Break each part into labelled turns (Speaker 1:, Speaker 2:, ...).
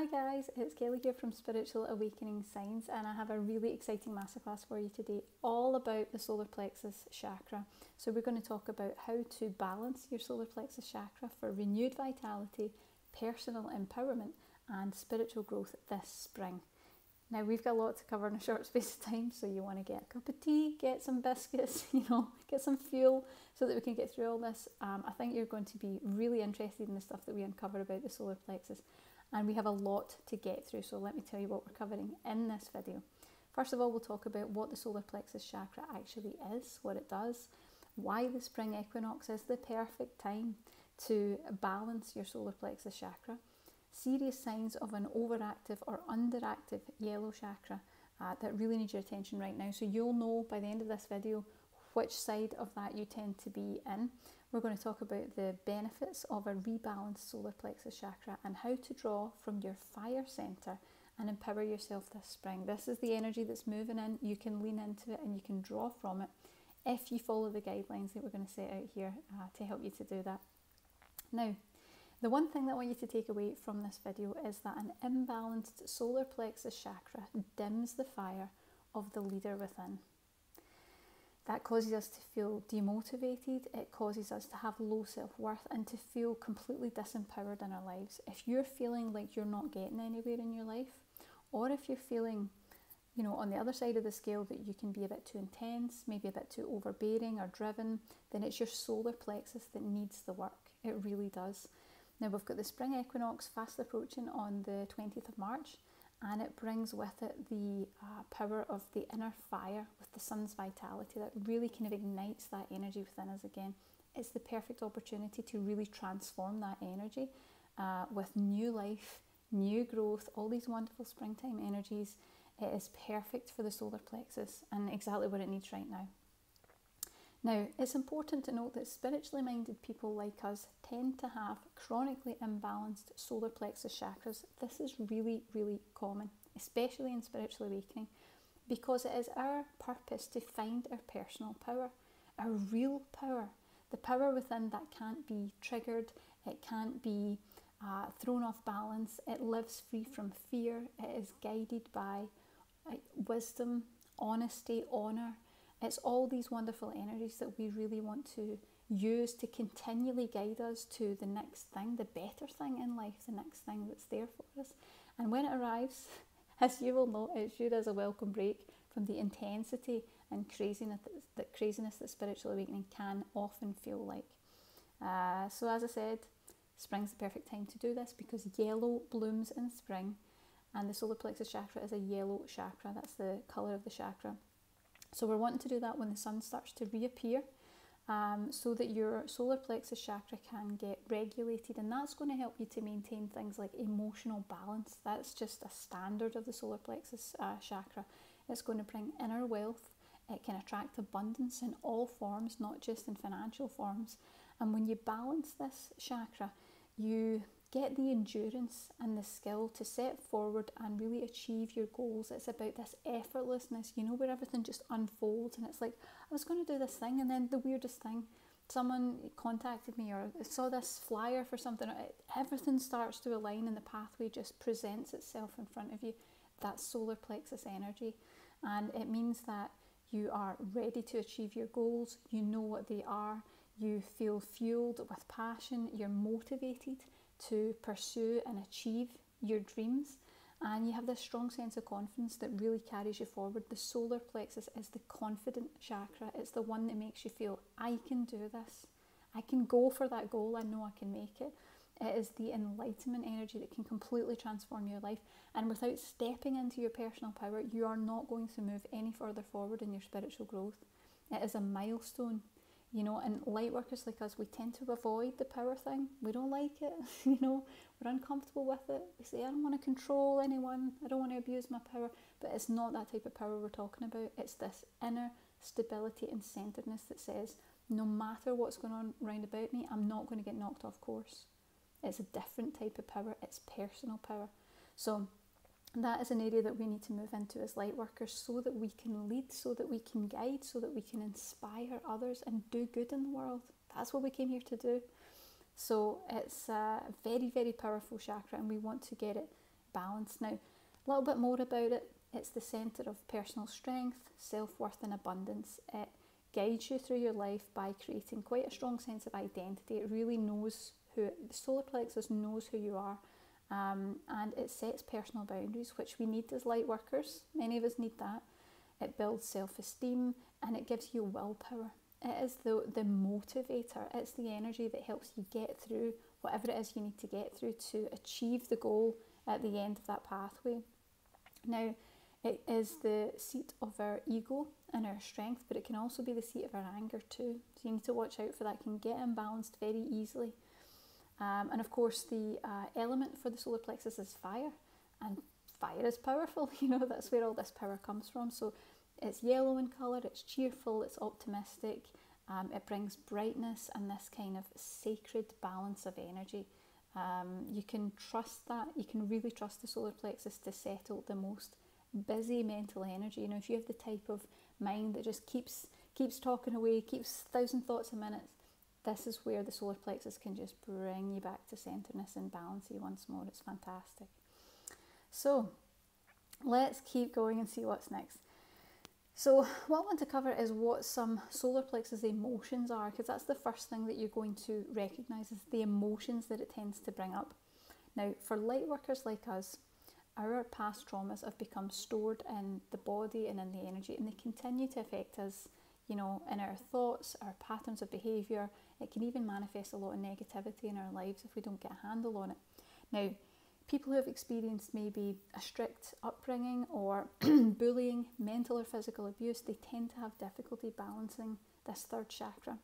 Speaker 1: Hi guys, it's Kelly here from Spiritual Awakening Signs, and I have a really exciting masterclass for you today all about the solar plexus chakra. So we're going to talk about how to balance your solar plexus chakra for renewed vitality, personal empowerment and spiritual growth this spring. Now we've got a lot to cover in a short space of time, so you want to get a cup of tea, get some biscuits, get some fuel so that we can get through all this. I think you're going to be really interested in the stuff that we uncover about the solar plexus. And we have a lot to get through, so let me tell you what we're covering in this video. First of all, we'll talk about what the solar plexus chakra actually is, what it does, why the spring equinox is the perfect time to balance your solar plexus chakra, serious signs of an overactive or underactive yellow chakra that really needs your attention right now. So you'll know by the end of this video which side of that you tend to be in. We're going to talk about the benefits of a rebalanced solar plexus chakra and how to draw from your fire center and empower yourself this spring. This is the energy that's moving in. You can lean into it and you can draw from it if you follow the guidelines that we're going to set out here to help you to do that. Now, the one thing that I want you to take away from this video is that an imbalanced solar plexus chakra dims the fire of the leader within. That causes us to feel demotivated, it causes us to have low self-worth and to feel completely disempowered in our lives. If you're feeling like you're not getting anywhere in your life, or if you're feeling, on the other side of the scale that you can be a bit too intense, maybe a bit too overbearing or driven, then it's your solar plexus that needs the work. It really does. Now we've got the spring equinox fast approaching on the 20th of March. And it brings with it the power of the inner fire with the sun's vitality that really kind of ignites that energy within us again. It's the perfect opportunity to really transform that energy with new life, new growth, all these wonderful springtime energies. It is perfect for the solar plexus and exactly what it needs right now. Now, it's important to note that spiritually minded people like us tend to have chronically imbalanced solar plexus chakras. This is really, really common, especially in spiritual awakening, because it is our purpose to find our personal power, our real power, the power within that can't be triggered, it can't be thrown off balance, it lives free from fear, it is guided by wisdom, honesty, honour. It's all these wonderful energies that we really want to use to continually guide us to the next thing, the better thing in life, the next thing that's there for us. And when it arrives, as you will know, it's viewed as a welcome break from the intensity and craziness that spiritual awakening can often feel like. So as I said, spring's the perfect time to do this because yellow blooms in spring, and the solar plexus chakra is a yellow chakra. That's the colour of the chakra. So we're wanting to do that when the sun starts to reappear so that your solar plexus chakra can get regulated, and that's going to help you to maintain things like emotional balance. That's just a standard of the solar plexus chakra. It's going to bring inner wealth. It can attract abundance in all forms, not just in financial forms. And when you balance this chakra, you get the endurance and the skill to set forward and really achieve your goals. It's about this effortlessness, where everything just unfolds and it's like, I was going to do this thing and then the weirdest thing, someone contacted me or saw this flyer for something, everything starts to align and the pathway just presents itself in front of you. That's solar plexus energy, and it means that you are ready to achieve your goals, you know what they are, you feel fueled with passion, you're motivated to pursue and achieve your dreams, and you have this strong sense of confidence that really carries you forward. The solar plexus is the confident chakra. It's the one that makes you feel, I can do this, I can go for that goal, I know I can make it. It is the enlightenment energy that can completely transform your life, and without stepping into your personal power, you are not going to move any further forward in your spiritual growth. It is a milestone. And light workers like us, we tend to avoid the power thing. We don't like it, we're uncomfortable with it. We say, I don't want to control anyone, I don't want to abuse my power, but it's not that type of power we're talking about. It's this inner stability and centredness that says, no matter what's going on round about me, I'm not going to get knocked off course. It's a different type of power, it's personal power. So that is an area that we need to move into as light workers so that we can lead, so that we can guide, so that we can inspire others and do good in the world. That's what we came here to do. So it's a very, very powerful chakra, and we want to get it balance. Now, a little bit more about it. It's the centre of personal strength, self-worth and abundance. It guides you through your life by creating quite a strong sense of identity. It really knows the solar plexus knows who you are, and it sets personal boundaries, which we need as light workers. Many of us need that. It builds self-esteem and it gives you willpower. It is the motivator. It's the energy that helps you get through whatever it is you need to get through to achieve the goal at the end of that pathway. Now, it is the seat of our ego and our strength, but it can also be the seat of our anger too. So you need to watch out for that. It can get imbalanced very easily. And of course, the element for the solar plexus is fire, and fire is powerful. You know, that's where all this power comes from. So it's yellow in colour, it's cheerful, it's optimistic, it brings brightness and this kind of sacred balance of energy. You can trust that. You can really trust the solar plexus to settle the most busy mental energy. You know, if you have the type of mind that just keeps talking away, keeps 1,000 thoughts a minute, this is where the solar plexus can just bring you back to centredness and balance you once more. It's fantastic. So let's keep going and see what's next. So what I want to cover is what some solar plexus emotions are, because that's the first thing that you're going to recognise is the emotions that it tends to bring up. Now, for light workers like us, our past traumas have become stored in the body and in the energy, and they continue to affect us, you know, in our thoughts, our patterns of behaviour. It can even manifest a lot of negativity in our lives if we don't get a handle on it. Now, people who have experienced maybe a strict upbringing or bullying, mental or physical abuse, they tend to have difficulty balancing this third chakra.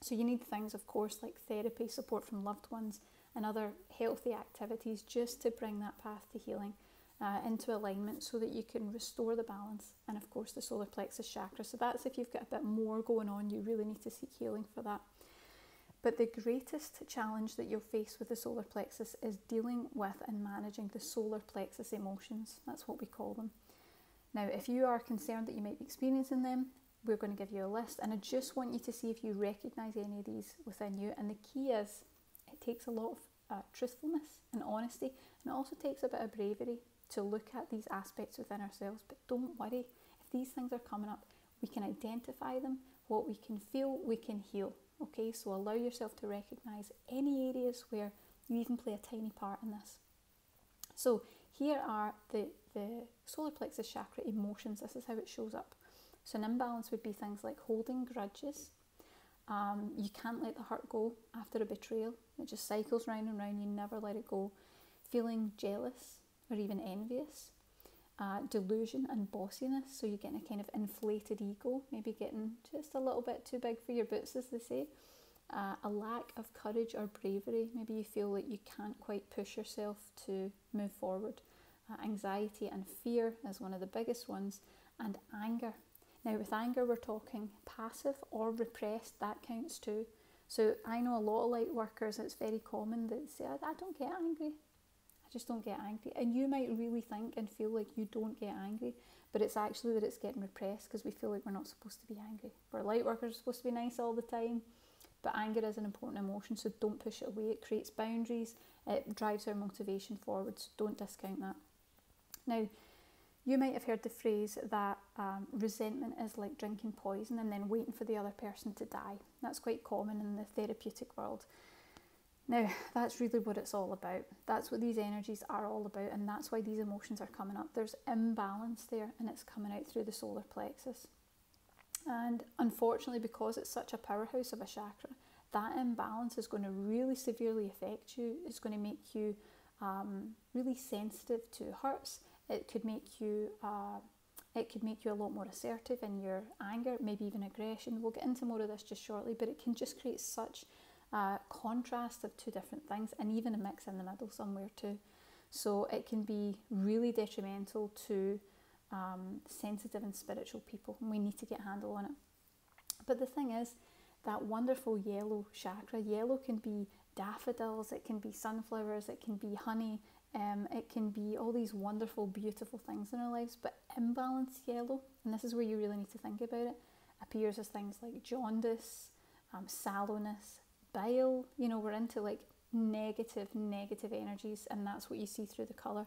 Speaker 1: So you need things, of course, like therapy, support from loved ones, and other healthy activities just to bring that path to healing into alignment so that you can restore the balance, and of course the solar plexus chakra. So that's if you've got a bit more going on, you really need to seek healing for that. But the greatest challenge that you'll face with the solar plexus is dealing with and managing the solar plexus emotions. That's what we call them. Now, if you are concerned that you might be experiencing them, we're going to give you a list, and I just want you to see if you recognise any of these within you. And the key is, it takes a lot of truthfulness and honesty, and it also takes a bit of bravery to look at these aspects within ourselves. But don't worry, if these things are coming up, we can identify them. What we can feel, we can heal. Okay, so allow yourself to recognise any areas where you even play a tiny part in this. So here are the solar plexus chakra emotions. This is how it shows up. So an imbalance would be things like holding grudges. You can't let the hurt go after a betrayal. It just cycles round and round. You never let it go. Feeling jealous or even envious. Delusion and bossiness, so you're getting a kind of inflated ego, maybe getting just a little bit too big for your boots, as they say. A lack of courage or bravery, maybe you feel like you can't quite push yourself to move forward. Anxiety and fear is one of the biggest ones, and anger. Now with anger, we're talking passive or repressed, that counts too. So I know a lot of light workers, it's very common that say, I don't get angry. I just don't get angry. And you might really think and feel like you don't get angry, but it's actually that it's getting repressed because we feel like we're not supposed to be angry. We're light workers, are supposed to be nice all the time, but anger is an important emotion, so don't push it away. It creates boundaries, it drives our motivation forward, so don't discount that. Now, you might have heard the phrase that resentment is like drinking poison and then waiting for the other person to die. That's quite common in the therapeutic world. Now, that's really what it's all about. That's what these energies are all about, and that's why these emotions are coming up. There's imbalance there, and it's coming out through the solar plexus. And unfortunately, because it's such a powerhouse of a chakra, that imbalance is going to really severely affect you. It's going to make you really sensitive to hurts. It could make you a lot more assertive in your anger, maybe even aggression. We'll get into more of this just shortly, but it can just create such contrast of two different things, and even a mix in the middle somewhere too. So it can be really detrimental to sensitive and spiritual people, and we need to get a handle on it. But the thing is, that wonderful yellow chakra, yellow can be daffodils, it can be sunflowers, it can be honey, it can be all these wonderful, beautiful things in our lives, but imbalanced yellow, and this is where you really need to think about it, appears as things like jaundice, sallowness, bile. You know, we're into like negative energies, and that's what you see through the colour.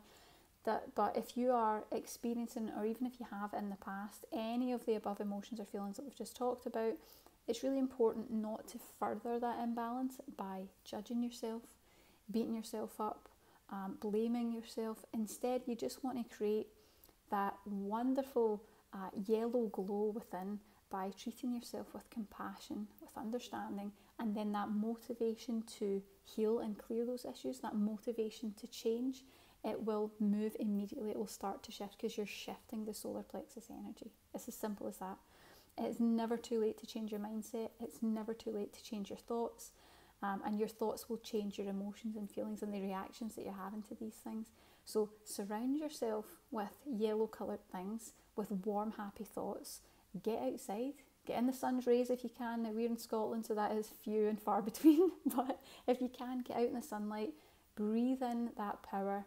Speaker 1: But if you are experiencing, or even if you have in the past, any of the above emotions or feelings that we've just talked about, it's really important not to further that imbalance by judging yourself, beating yourself up, blaming yourself. Instead, you just want to create that wonderful yellow glow within by treating yourself with compassion, with understanding, and then that motivation to heal and clear those issues, that motivation to change, it will move immediately. It will start to shift because you're shifting the solar plexus energy. It's as simple as that. It's never too late to change your mindset. It's never too late to change your thoughts. And your thoughts will change your emotions and feelings and the reactions that you're having to these things. So surround yourself with yellow coloured things, with warm, happy thoughts. Get outside. Get in the sun's rays if you can. Now, we're in Scotland, so that is few and far between. But if you can, get out in the sunlight. Breathe in that power.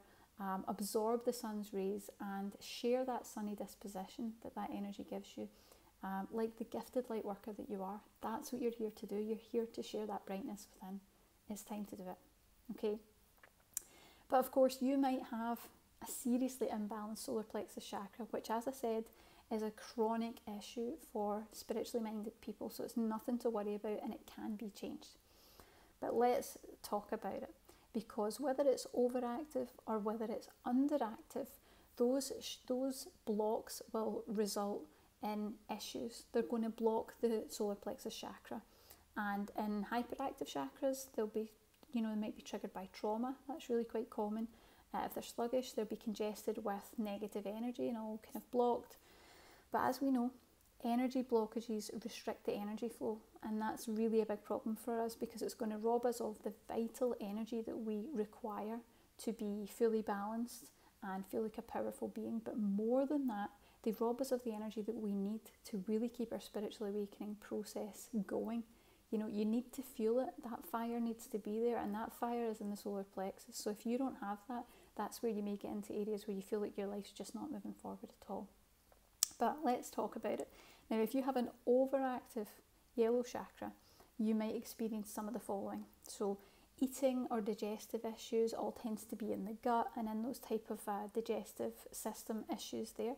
Speaker 1: Absorb the sun's rays and share that sunny disposition that energy gives you. Like the gifted light worker that you are, that's what you're here to do. You're here to share that brightness within. It's time to do it. Okay? But of course, you might have a seriously imbalanced solar plexus chakra, which, as I said, is a chronic issue for spiritually minded people. So it's nothing to worry about, and it can be changed. But let's talk about it. Because whether it's overactive or whether it's underactive, those blocks will result in issues. They're going to block the solar plexus chakra. And in hyperactive chakras, they'll be, they might be triggered by trauma. That's really quite common. If they're sluggish, they'll be congested with negative energy and all kind of blocked. But as we know, energy blockages restrict the energy flow, and that's really a big problem for us because it's going to rob us of the vital energy that we require to be fully balanced and feel like a powerful being. But more than that, they rob us of the energy that we need to really keep our spiritual awakening process going. You need to feel it. That fire needs to be there, and that fire is in the solar plexus. So if you don't have that, that's where you may get into areas where you feel like your life's just not moving forward at all. But let's talk about it. Now, if you have an overactive yellow chakra, you might experience some of the following. So eating or digestive issues all tends to be in the gut and in those type of digestive system issues there.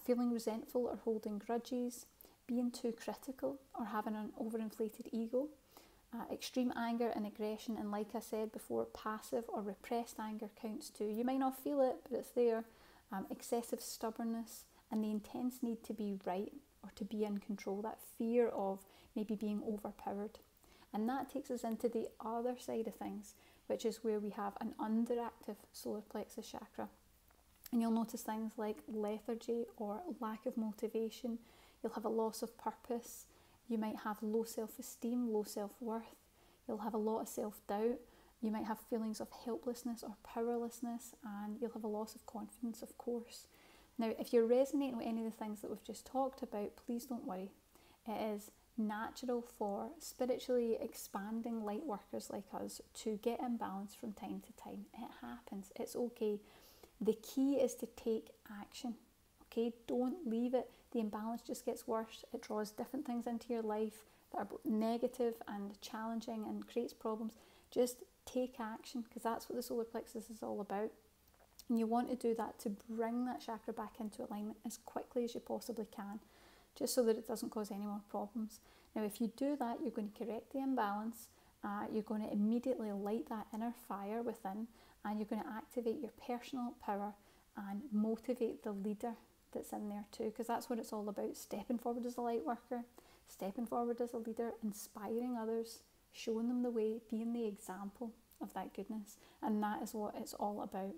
Speaker 1: Feeling resentful or holding grudges, being too critical or having an overinflated ego, extreme anger and aggression, and like I said before, passive or repressed anger counts too. You might not feel it, but it's there. Excessive stubbornness and the intense need to be right or to be in control, that fear of maybe being overpowered. And that takes us into the other side of things, which is where we have an underactive solar plexus chakra. And you'll notice things like lethargy or lack of motivation. You'll have a loss of purpose. You might have low self-esteem, low self-worth. You'll have a lot of self-doubt. You might have feelings of helplessness or powerlessness, and you'll have a loss of confidence, of course. Now, if you're resonating with any of the things that we've just talked about, please don't worry. It is natural for spiritually expanding light workers like us to get imbalanced from time to time. It happens. It's okay. The key is to take action. Okay, don't leave it. The imbalance just gets worse. It draws different things into your life that are negative and challenging and creates problems. Just take action, because that's what the solar plexus is all about. And you want to do that to bring that chakra back into alignment as quickly as you possibly can, just so that it doesn't cause any more problems. Now, if you do that, you're going to correct the imbalance. You're going to immediately light that inner fire within, and you're going to activate your personal power and motivate the leader that's in there too, because that's what it's all about. Stepping forward as a light worker, stepping forward as a leader, inspiring others, showing them the way, being the example of that goodness. And that is what it's all about.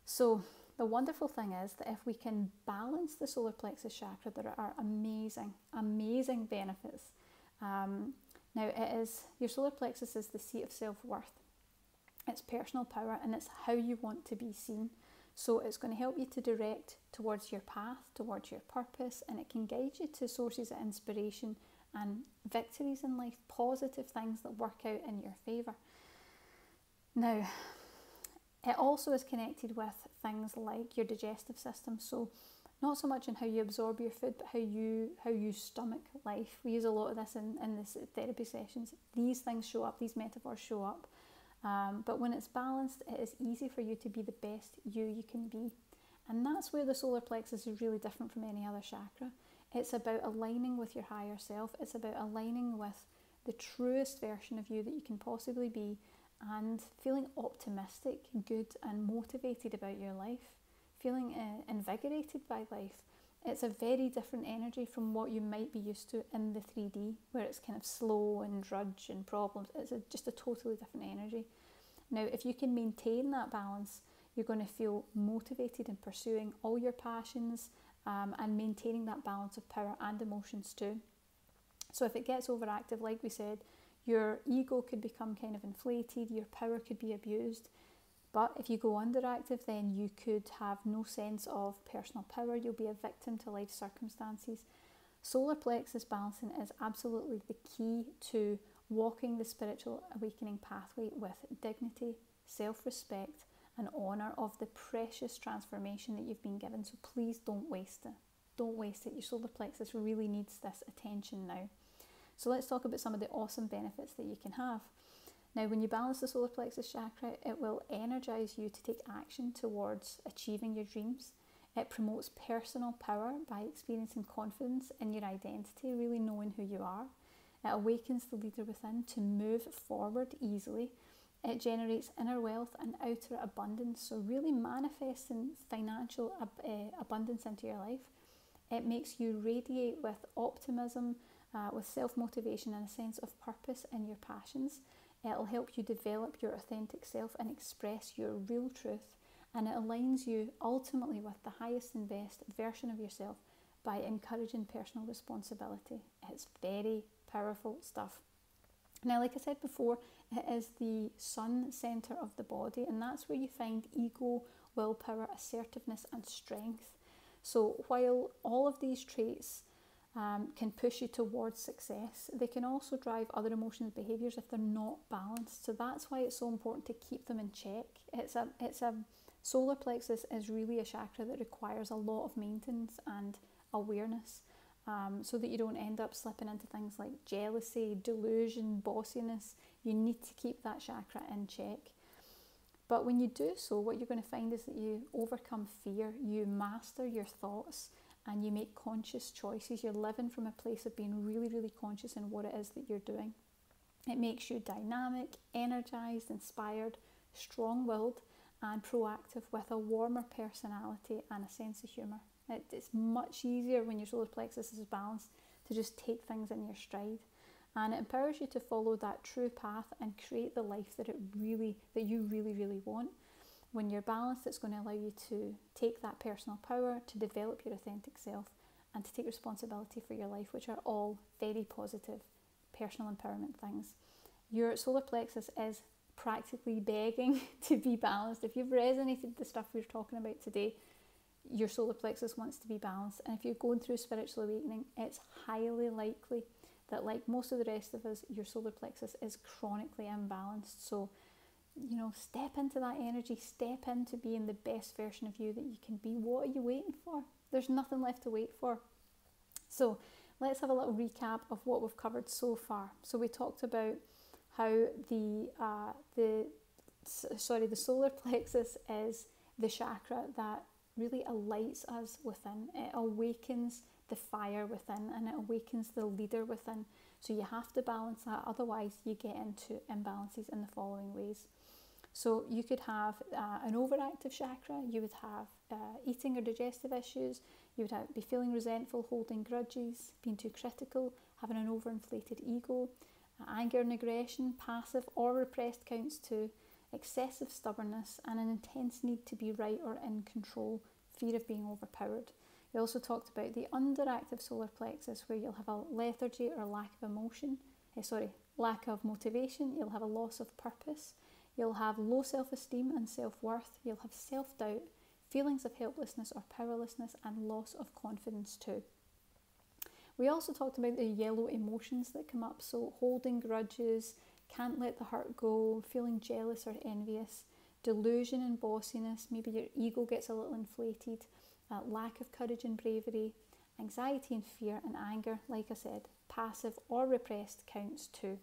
Speaker 1: So the wonderful thing is that if we can balance the solar plexus chakra, there are amazing, amazing benefits. Now, your solar plexus is the seat of self-worth. It's personal power, and it's how you want to be seen. So it's going to help you to direct towards your path, towards your purpose, and it can guide you to sources of inspiration and victories in life, positive things that work out in your favour. Now, it also is connected with things like your digestive system. So not so much in how you absorb your food, but how you stomach life. We use a lot of this in this therapy sessions. These things show up, these metaphors show up But when it's balanced, it is easy for you to be the best you can be. And that's where the solar plexus is really different from any other chakra. It's about aligning with your higher self. It's about aligning with the truest version of you that you can possibly be, and feeling optimistic, good and motivated about your life, feeling invigorated by life. It's a very different energy from what you might be used to in the 3D, where it's kind of slow and drudge and problems. It's just a totally different energy. Now, if you can maintain that balance, you're going to feel motivated in pursuing all your passions, and maintaining that balance of power and emotions too. So if it gets overactive, like we said, your ego could become kind of inflated, your power could be abused. But if you go underactive, then you could have no sense of personal power. You'll be a victim to life circumstances. Solar plexus balancing is absolutely the key to walking the spiritual awakening pathway with dignity, self-respect, and honour of the precious transformation that you've been given. So please don't waste it. Don't waste it. Your solar plexus really needs this attention now. So let's talk about some of the awesome benefits that you can have. Now, when you balance the solar plexus chakra, it will energise you to take action towards achieving your dreams. It promotes personal power by experiencing confidence in your identity, really knowing who you are. It awakens the leader within to move forward easily. It generates inner wealth and outer abundance, so really manifesting financial abundance into your life. It makes you radiate with optimism, with self-motivation and a sense of purpose in your passions. It'll help you develop your authentic self and express your real truth, and it aligns you ultimately with the highest and best version of yourself by encouraging personal responsibility. It's very powerful stuff. Now, like I said before, it is the sun centre of the body, and that's where you find ego, willpower, assertiveness and strength. So while all of these traits can push you towards success, they can also drive other emotions and behaviours if they're not balanced. So that's why it's so important to keep them in check. Solar plexus is really a chakra that requires a lot of maintenance and awareness, so that you don't end up slipping into things like jealousy, delusion, bossiness. You need to keep that chakra in check. But when you do so, what you're going to find is that you overcome fear, you master your thoughts, and you make conscious choices. You're living from a place of being really, really conscious in what it is that you're doing. It makes you dynamic, energised, inspired, strong-willed and proactive, with a warmer personality and a sense of humour. It's much easier when your solar plexus is balanced to just take things in your stride, and it empowers you to follow that true path and create the life that you really want. When you're balanced, it's going to allow you to take that personal power, to develop your authentic self, and to take responsibility for your life, which are all very positive personal empowerment things. Your solar plexus is practically begging to be balanced. If you've resonated with the stuff we're talking about today, your solar plexus wants to be balanced. And if you're going through spiritual awakening, it's highly likely that, like most of the rest of us, your solar plexus is chronically imbalanced. So, step into that energy, step into being the best version of you that you can be. What are you waiting for? There's nothing left to wait for. So let's have a little recap of what we've covered so far. So we talked about how the solar plexus is the chakra that really alights us within. It awakens the fire within, and it awakens the leader within. So you have to balance that, otherwise you get into imbalances in the following ways. So you could have an overactive chakra, you would have eating or digestive issues, you would be feeling resentful, holding grudges, being too critical, having an overinflated ego, anger and aggression, passive or repressed counts too, excessive stubbornness, and an intense need to be right or in control, fear of being overpowered. We also talked about the underactive solar plexus, where you'll have a lethargy or lack of motivation, you'll have a loss of purpose, you'll have low self-esteem and self-worth, you'll have self-doubt, feelings of helplessness or powerlessness, and loss of confidence too. We also talked about the yellow emotions that come up, so holding grudges, can't let the hurt go, feeling jealous or envious, delusion and bossiness, maybe your ego gets a little inflated, lack of courage and bravery, anxiety and fear, and anger, like I said, passive or repressed counts too.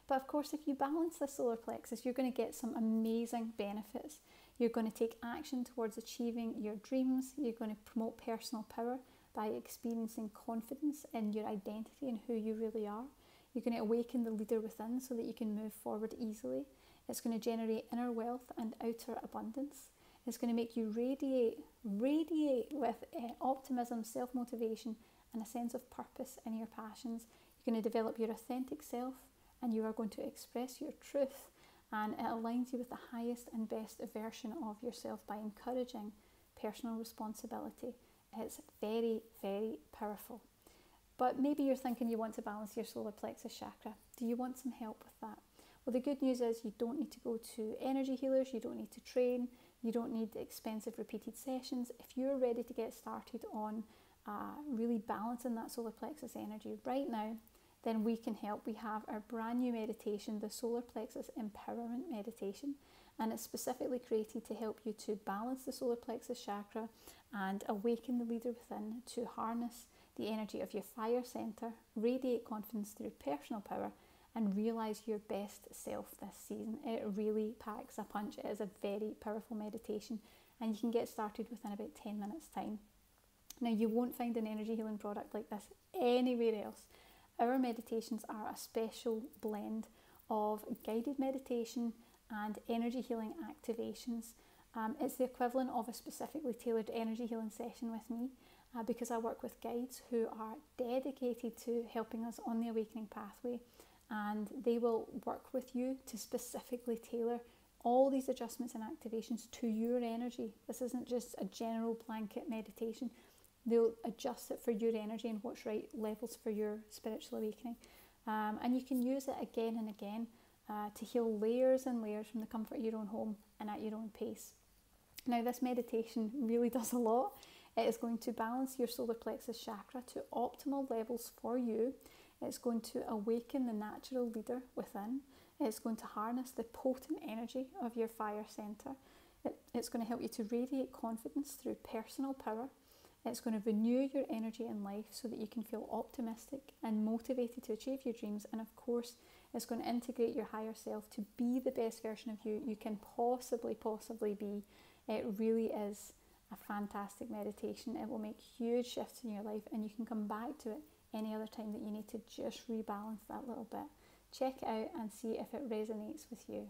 Speaker 1: But of course, if you balance the solar plexus, you're going to get some amazing benefits. You're going to take action towards achieving your dreams. You're going to promote personal power by experiencing confidence in your identity and who you really are. You're going to awaken the leader within so that you can move forward easily. It's going to generate inner wealth and outer abundance. It's going to make you radiate with optimism, self-motivation, and a sense of purpose in your passions. You're going to develop your authentic self, and you are going to express your truth, and it aligns you with the highest and best version of yourself by encouraging personal responsibility. It's very, very powerful. But maybe you're thinking you want to balance your solar plexus chakra. Do you want some help with that? Well, the good news is you don't need to go to energy healers, you don't need to train, you don't need expensive repeated sessions. If you're ready to get started on really balancing that solar plexus energy right now, then we can help. We have our brand new meditation, the Solar Plexus Empowerment Meditation, and it's specifically created to help you to balance the solar plexus chakra and awaken the leader within, to harness the energy of your fire center, radiate confidence through personal power, and realise your best self this season. It really packs a punch. It is a very powerful meditation, and you can get started within about 10 minutes time. Now, you won't find an energy healing product like this anywhere else. Our meditations are a special blend of guided meditation and energy healing activations. It's the equivalent of a specifically tailored energy healing session with me, because I work with guides who are dedicated to helping us on the awakening pathway, and they will work with you to specifically tailor all these adjustments and activations to your energy. This isn't just a general blanket meditation. They'll adjust it for your energy and what's right levels for your spiritual awakening. And you can use it again and again to heal layers and layers from the comfort of your own home and at your own pace. Now, this meditation really does a lot. It is going to balance your solar plexus chakra to optimal levels for you. It's going to awaken the natural leader within. It's going to harness the potent energy of your fire center. It's going to help you to radiate confidence through personal power. It's going to renew your energy in life so that you can feel optimistic and motivated to achieve your dreams. And of course, it's going to integrate your higher self to be the best version of you can possibly be. It really is a fantastic meditation. It will make huge shifts in your life, and you can come back to it any other time that you need to just rebalance that little bit. Check it out and see if it resonates with you.